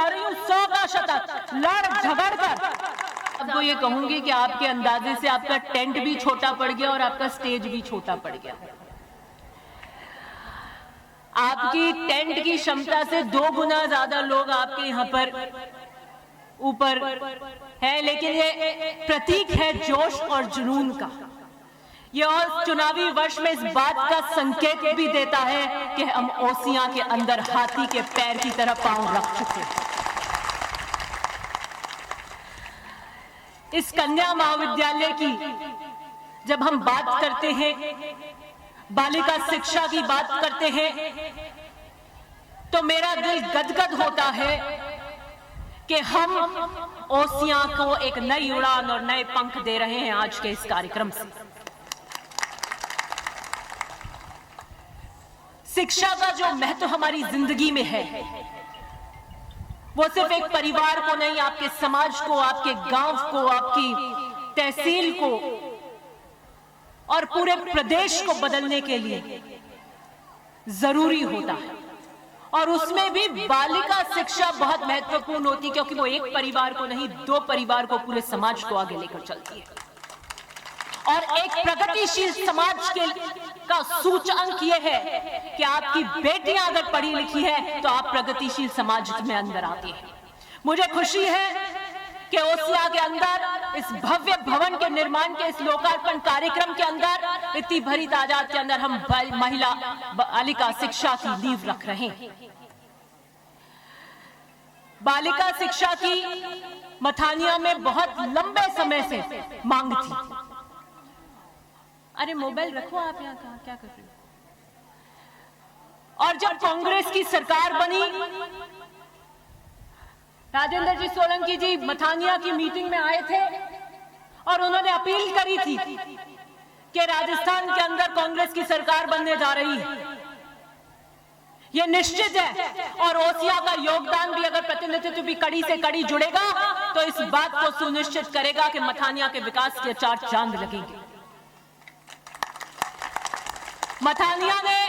जा रही हूँ 100 का शतक लड़ झगड़ कर। आपको ये कहूंगी कि आपके अंदाजे से आपका टेंट भी छोटा पड़ गया और आपका स्टेज भी छोटा पड़ गया। आपकी टेंट की क्षमता से 2 गुना ज्यादा लोग आपके यहाँ पर ऊपर है, लेकिन ये प्रतीक है जोश और जुनून का। ये और चुनावी वर्ष में इस बात का संकेत भी देता है कि हम ओसियां के अंदर हाथी के पैर की तरह पांव रख चुके हैं। इस कन्या महाविद्यालय की जब हम बात करते हैं, बालिका शिक्षा की बात करते हैं, तो मेरा दिल गदगद होता है कि हम ओसियां को एक नई उड़ान और नए पंख दे रहे हैं आज के इस कार्यक्रम से। शिक्षा का जो महत्व हमारी जिंदगी में है, वो सिर्फ एक परिवार को नहीं, आपके समाज को, आपके गांव को, आपकी तहसील को और पूरे प्रदेश को बदलने के लिए जरूरी होता है। और उसमें भी बालिका शिक्षा बहुत महत्वपूर्ण होती है, क्योंकि वो एक परिवार को नहीं, 2 परिवार को, पूरे समाज को आगे लेकर चलती है। और एक प्रगतिशील समाज का सूचकांक ये है कि आपकी बेटियां अगर पढ़ी लिखी है तो आप प्रगतिशील समाज में अंदर आती हैं। मुझे खुशी है कि ओसियां के अंदर इस भव्य भवन के निर्माण के इस लोकार्पण कार्यक्रम के अंदर इतनी भरी तादाद के अंदर हम महिला बालिका शिक्षा की नींव रख रहे हैं। बालिका शिक्षा की मथानिया में बहुत लंबे समय से मांग थी। अरे मोबाइल रखो आप, यहाँ कहाँ क्या कर रहे हो? और जब कांग्रेस की सरकार बनी, राजेंद्र जी सोलंकी जी मथानिया की मीटिंग में आए थे और उन्होंने अपील करी थी कि राजस्थान के अंदर कांग्रेस की सरकार बनने जा रही है। ये निश्चित है और ओसियां का योगदान भी, अगर प्रतिनिधित्व भी कड़ी से कड़ी जुड़ेगा तो इस बात को सुनिश्चित करेगा कि मथानिया के विकास के 4 चांद लगेंगे। मथानिया ने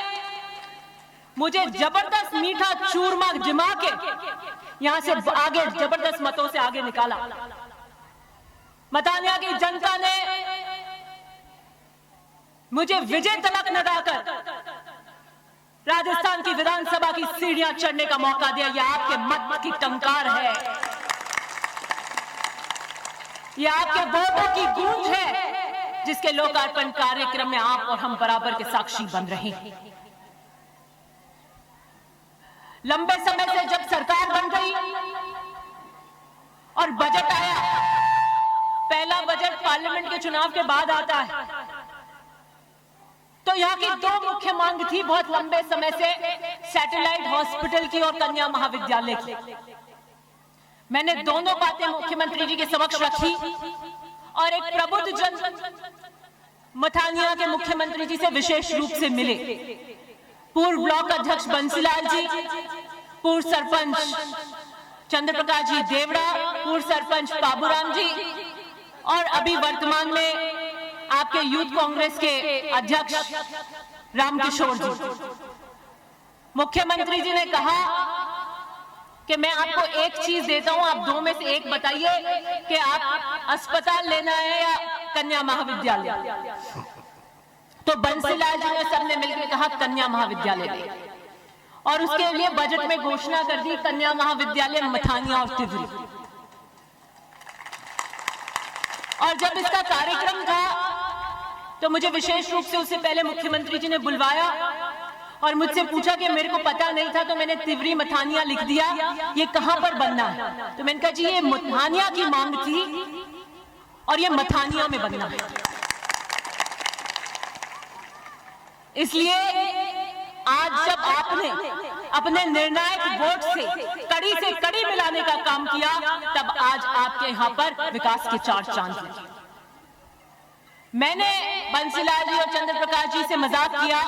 मुझे जबरदस्त मीठा चूरमा जिमा के यहां से आगे जबरदस्त मतों से आगे निकाला। मथानिया की जनता ने मुझे विजय तिलक लगाकर राजस्थान की विधानसभा की सीढ़ियां चढ़ने का मौका दिया। यह आपके मत की टंकार है, यह आपके वोटों की गूंज है, जिसके लोकार्पण कार्यक्रम में आप और हम बराबर के साक्षी बन रहे हैं। लंबे समय से जब सरकार बन गई और बजट आया, पहला बजट पार्लियामेंट के चुनाव के बाद आता है, तो यहाँ की 2 मुख्य मांग थी बहुत लंबे समय से, सैटेलाइट हॉस्पिटल की और कन्या महाविद्यालय की। मैंने दोनों बातें मुख्यमंत्री जी के समक्ष रखी और एक प्रबुद्ध जन मथानिया के मुख्यमंत्री जी से विशेष रूप से मिले। पूर्व ब्लॉक अध्यक्ष बंसीलाल जी, पूर्व सरपंच चंद्रप्रकाश जी देवड़ा, पूर्व सरपंच बाबूराम जी और अभी वर्तमान में आपके यूथ कांग्रेस के अध्यक्ष रामकिशोर जी। मुख्यमंत्री जी ने कहा कि मैं आपको एक चीज देता हूं, आप 2 में से एक बताइए कि आप अस्पताल लेना है या कन्या महाविद्यालय। तो बंसीलाल जी ने सबने मिलकर कहा कन्या महाविद्यालय ले, और उसके लिए बजट में घोषणा कर दी कन्या महाविद्यालय मथानिया और तिवरी। और जब इसका कार्यक्रम था तो मुझे विशेष रूप से उससे पहले मुख्यमंत्री जी ने बुलवाया और मुझसे पूछा कि मेरे को पता नहीं था, तो मैंने तिवरी मथानिया लिख दिया, ये कहां पर बनना है? तो मैंने कहा जी ये मथानिया की मांग थी और ये मथानिया में बनना है। इसलिए आज जब आपने अपने निर्णायक वोट से कड़ी मिलाने का काम किया, तब आज आपके यहां पर विकास के 4 चांद लगे। मैंने बंसीलाल जी और चंद्रप्रकाश जी से मजाक किया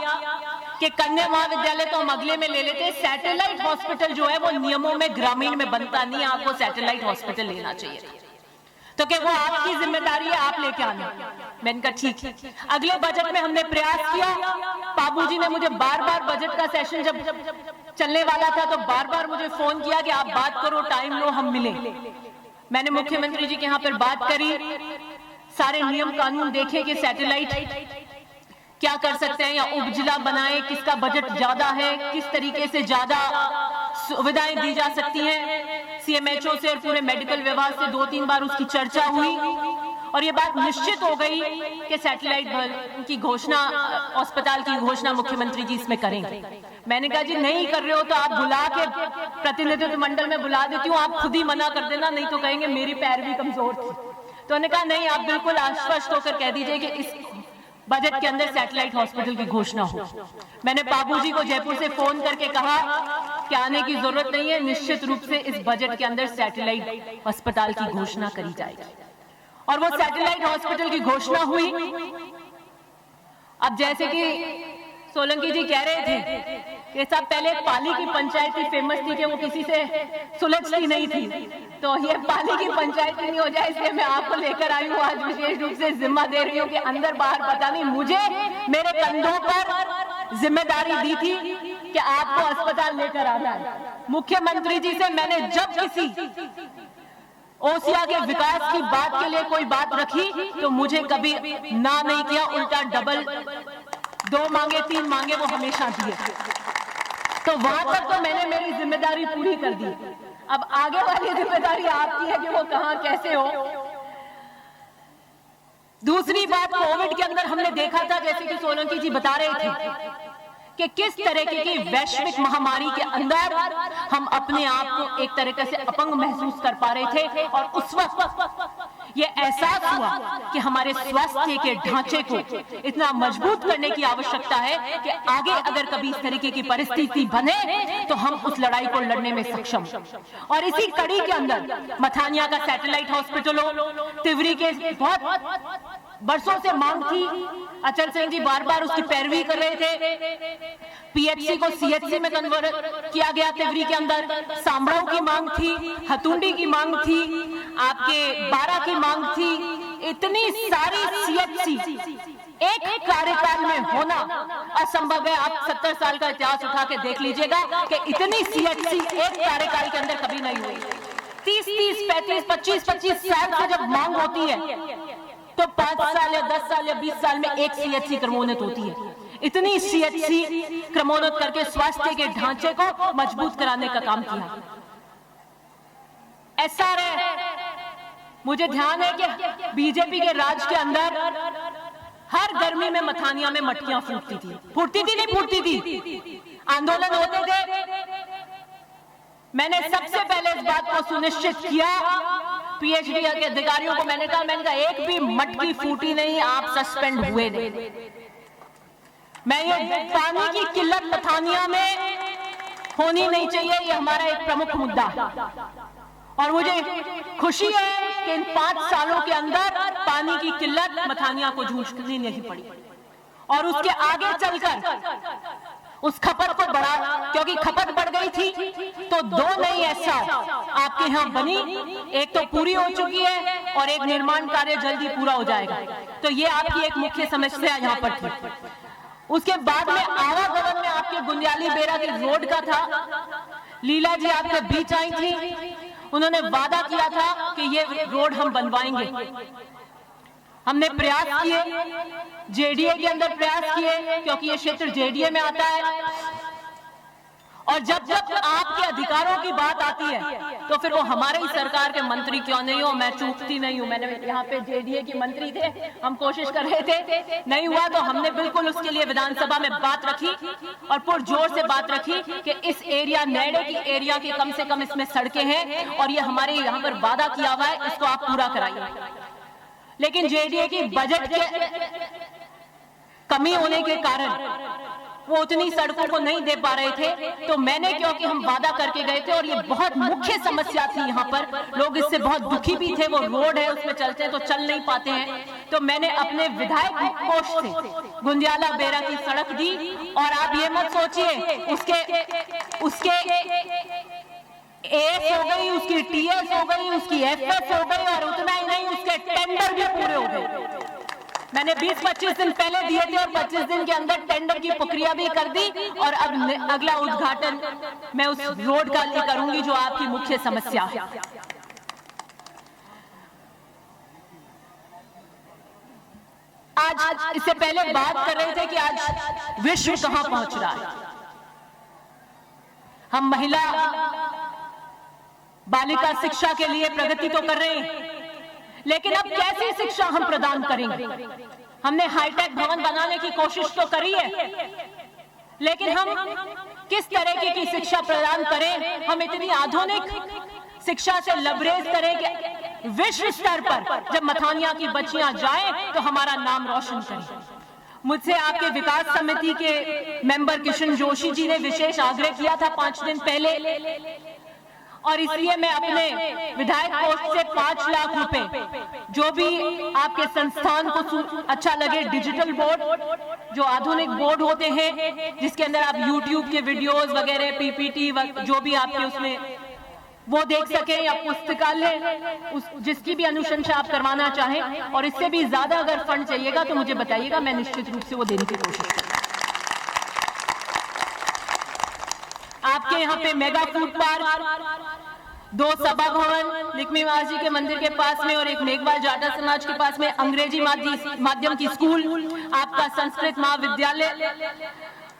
कि कन्या महाविद्यालय तो हम अगले में ले लेते, सैटेलाइट हॉस्पिटल जो है वो नियमों में ग्रामीण में बनता नहीं है, आपको सैटेलाइट हॉस्पिटल लेना चाहिए। तो क्या वो आपकी जिम्मेदारी है, आप लेके आना। मैंने कहा ठीक है। अगले बजट में हमने प्रयास किया, बाबूजी ने मुझे बार बार बजट का सेशन जब चलने वाला था तो बार बार मुझे फोन किया कि आप बात करो, टाइम लो, हम मिले। मैंने मुख्यमंत्री जी के यहाँ पर बात करी, सारे नियम कानून देखे कि सैटेलाइट क्या कर सकते हैं या उपजिला बनाए, किसका बजट ज्यादा है, किस तरीके से ज्यादा सुविधाएं दी जा सकती हैं। सीएमएचओ से और पूरे मेडिकल विभाग से 2-3 बार उसकी चर्चा हुई और ये बात निश्चित हो गई कि सैटेलाइट की घोषणा, अस्पताल की घोषणा मुख्यमंत्री जी इसमें करेंगे। मैंने कहा जी नहीं कर रहे हो तो आप बुला के प्रतिनिधित्व मंडल में बुला देती हूँ, आप खुद ही मना कर देना, नहीं तो कहेंगे मेरी पैरवी कमजोर थी। तो उन्होंने कहा नहीं, आप बिल्कुल आश्वस्त होकर कह दीजिए कि इस बजट के अंदर सैटेलाइट हॉस्पिटल की घोषणा हो। मैंने बाबूजी को जयपुर से फोन करके कहा कि आने की जरूरत नहीं है, निश्चित रूप से इस बजट के अंदर सैटेलाइट अस्पताल की घोषणा करी जाएगी। और वो सैटेलाइट हॉस्पिटल की घोषणा हुई। अब जैसे कि सोलंकी जी कह रहे थे कि सब पहले पाली की पंचायत की फेमस थी कि वो किसी से सुलझती नहीं थी, तो ये पाली की पंचायत नहीं हो जाए, इसलिए मैं आपको लेकर आई हूँ आज, विशेष रूप से जिम्मा दे रही हूँ कि अंदर बाहर पता नहीं, मुझे मेरे कंधों पर जिम्मेदारी दी थी कि आपको अस्पताल लेकर आना है। मुख्यमंत्री जी से मैंने जब किसी ओसिया के विकास की बात के लिए कोई बात रखी तो मुझे कभी ना नहीं किया, उल्टा डबल 2 मांगे 3 मांगे वो हमेशा दिए। तो वहां तक तो मैंने मेरी जिम्मेदारी पूरी कर दी। अब आगे वाली जिम्मेदारी आपकी है कि वो कहां कैसे हो। दूसरी बात, कोविड के अंदर हमने देखा था, जैसे कि सोलंकी जी बता रहे थे कि किस तरह की वैश्विक महामारी के अंदर हम अपने आप को एक तरीके से अपंग महसूस कर पा रहे थे और उस वक्त ये एहसास हुआ कि हमारे स्वास्थ्य के ढांचे को इतना मजबूत करने की आवश्यकता है कि आगे अगर कभी इस तरीके की परिस्थिति बने तो हम उस लड़ाई को लड़ने में सक्षम। और इसी कड़ी के अंदर मथानिया का सैटेलाइट हॉस्पिटल हो, तिवरी के बहुत बरसों से मांग थी, अचल सिंह जी बार बार उसकी पैरवी कर रहे थे। पीएचसी को सीएचसी में कन्वर्ट किया गया तिवरी के अंदर, सांभराव की मांग थी, हतुंडी की मांग थी, आपके 12 की मांग थी। इतनी सारी सीएचसी एक कार्यकाल में होना असंभव है। आप 70 साल का इतिहास उठा के देख लीजिएगा कि इतनी सीएचसी एक कार्यकाल के अंदर कभी नहीं हुई। 30-30, 35-25 साल से जब मांग होती है तो 5 साल या 10 साल या 20 साल में एक सीएचसी क्रमोन्नत होती है। इतनी सीएचसी क्रमोन्नत करके स्वास्थ्य के ढांचे को मजबूत कराने का काम किया। एसआरए, मुझे ध्यान है कि बीजेपी के राज के अंदर हर गर्मी में मथानिया में मटकियां फूटती थी, नहीं फूटती थी, आंदोलन होते थे। मैंने सबसे पहले इस बात को सुनिश्चित किया, पीएचडी के अधिकारियों को मैंने कहा एक भी मटकी फूटी नहीं, आप सस्पेंड हुए नहीं। मैं ये पानी की किल्लत मथानिया में होनी नहीं चाहिए, ये हमारा एक प्रमुख मुद्दा। और मुझे खुशी है कि इन 5 सालों के अंदर पानी की किल्लत मथानिया को जूझनी नहीं पड़ी और उसके आगे चलकर उस खपत को बढ़ा, क्योंकि खपत बढ़ गई थी तो 2 नई ऐसा आपके यहाँ बनी, एक तो पूरी हो चुकी है और एक निर्माण कार्य जल्दी पूरा हो जाएगा। तो ये आपकी एक मुख्य समस्या यहाँ पर थी। उसके बाद में आवागमन में आपके गुंदियाली बेरा के रोड का था, लीला जी आपके बीच आई थी, उन्होंने वादा किया था कि ये रोड हम बनवाएंगे। हमने प्रयास किए, जेडीए के अंदर प्रयास किए, क्योंकि ये क्षेत्र जेडीए में आता है। और जब जब आपके अधिकारों की बात आती है तो फिर वो हमारे ही सरकार के मंत्री क्यों नहीं हो, मैं चूकती नहीं हूं। मैंने यहाँ पे जेडीए की मंत्री थे, हम कोशिश कर रहे थे, नहीं हुआ तो हमने बिल्कुल उसके लिए विधानसभा में बात रखी और पुरजोर से बात रखी कि इस एरिया, नेड़े की एरिया की कम से कम इसमें सड़कें हैं और ये हमारे यहाँ पर वादा किया हुआ है, इसको आप पूरा कराइए। लेकिन जेडीए की बजट के कमी होने के कारण वो उतनी सड़कों को नहीं दे पा रहे थे। तो मैंने, क्योंकि हम वादा करके गए थे और ये बहुत मुख्य समस्या थी, यहाँ पर लोग इससे बहुत दुखी भी थे, वो रोड है उसमें चलते हैं तो चल नहीं पाते हैं, तो मैंने अपने विधायक कोष से गुंदियाला बेरा की सड़क दी। और आप ये मत सोचिए उसके एएस हो गई, उसकी टीएस हो गई, उसकी एफएस हो गई और उतना ही नहीं, उसके टेंडर भी पूरे हो गए। मैंने 20-25 दिन पहले दिए थे और 25 दिन के अंदर टेंडर की प्रक्रिया भी कर दी और अब अगला उद्घाटन मैं उस रोड का लिए करूंगी जो आपकी मुख्य समस्या है। आज इससे पहले बात कर रहे थे कि आज विश्व कहां पहुंच रहा है। हम महिला बालिका शिक्षा के लिए प्रगति तो कर रहे हैं, लेकिन अब कैसी शिक्षा हम प्रदान करेंगे। हमने हाईटेक भवन बनाने की कोशिश तो करी है, लेकिन हम किस तरह की शिक्षा प्रदान करें। हम इतनी आधुनिक शिक्षा से लबरेज करें कि विश्व स्तर पर जब मथानिया की बच्चियां जाएं तो हमारा नाम रोशन करें। मुझसे आपके विकास समिति के मेंबर किशन जोशी जी ने विशेष आग्रह किया था 5 दिन पहले, और इसलिए मैं अपने विधायक कोष से 5 लाख रुपए, जो भी आपके संस्थान को अच्छा लगे, डिजिटल बोर्ड जो आधुनिक बोर्ड होते हैं जिसके अंदर आप YouTube के वीडियोस वगैरह पीपीटी जो भी आपके उसमें वो देख सके, या पुस्तकालय जिसकी भी अनुशंसा आप करवाना चाहें, और इससे भी ज्यादा अगर फंड चाहिएगा तो मुझे बताइएगा, मैं निश्चित रूप से वो देने की कोशिश करूंगी। आपके यहाँ पे मेगा फूड पार्क, 2 सभा भवन लक्ष्मी जी के मंदिर के पास में और एक मेघवाल जाटा समाज के पास में अंग्रेजी माध्यम की स्कूल, आपका संस्कृत महाविद्यालय,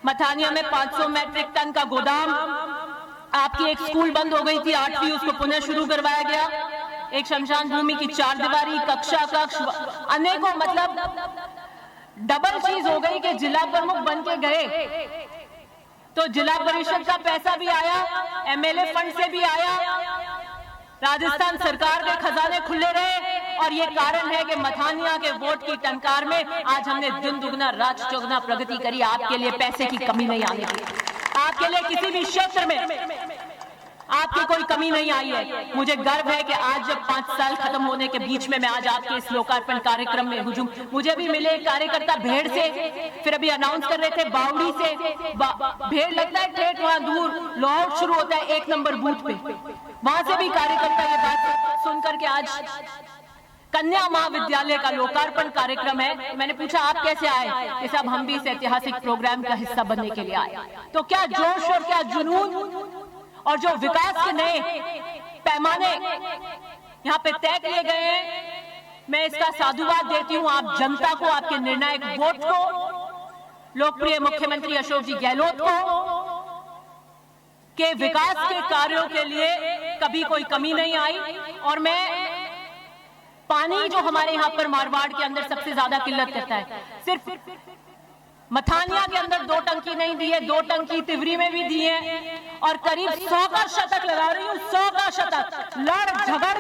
मथानिया में 500 मैट्रिक टन का गोदाम, आपकी एक स्कूल बंद हो गई थी 8वीं, उसको पुनः शुरू करवाया गया, एक शमशान भूमि की 4 दीवारी, कक्षा कक्ष, अनेकों, मतलब डबल चीज हो गई कि जिला प्रमुख बन के गए तो जिला परिषद का पैसा भी आया, एमएलए फंड से भी आया, राजस्थान सरकार के खजाने खुले रहे, और ये कारण है कि मथानिया के वोट की टंकार में आज हमने दिन दुगना रात चौगुना प्रगति करी। आपके लिए पैसे की कमी नहीं आने दी, आपके लिए किसी भी क्षेत्र में आपकी कोई कमी नहीं आई है। मुझे गर्व है कि आज जब 5 साल खत्म होने के बीच में मैं आज आपके इस लोकार्पण कार्यक्रम में हुजूम, मुझे भी मिले कार्यकर्ता भेड़ से, फिर अभी अनाउंस कर रहे थे बावड़ी से, भेड़ लगता है ठेठ वहां दूर, लॉन्ग शुरू होता है 1 नंबर बूथ पे, वहां से भी कार्यकर्ता ये बात सुनकर के आज कन्या महाविद्यालय का लोकार्पण कार्यक्रम है। मैंने पूछा आप कैसे आए, कि साहब हम भी इस ऐतिहासिक प्रोग्राम का हिस्सा बनने के लिए आए। तो क्या जोश और क्या जुनून, और जो विकास के नए पैमाने यहाँ पे तय किए गए हैं, मैं इसका साधुवाद देती हूँ आप जनता को, आपके निर्णायक वोट को, लोकप्रिय मुख्यमंत्री अशोक जी गहलोत को, के विकास के कार्यों के लिए कभी कोई कमी नहीं आई। और मैं पानी जो हमारे यहाँ पर मारवाड़ के अंदर सबसे ज्यादा किल्लत करता है, सिर्फ मथानिया के अंदर 2 टंकी नहीं दी है, 2 टंकी तिवरी में भी दी है, और करीब 100 का शतक लगा रही हूँ, 100 का शतक लड़ झगड़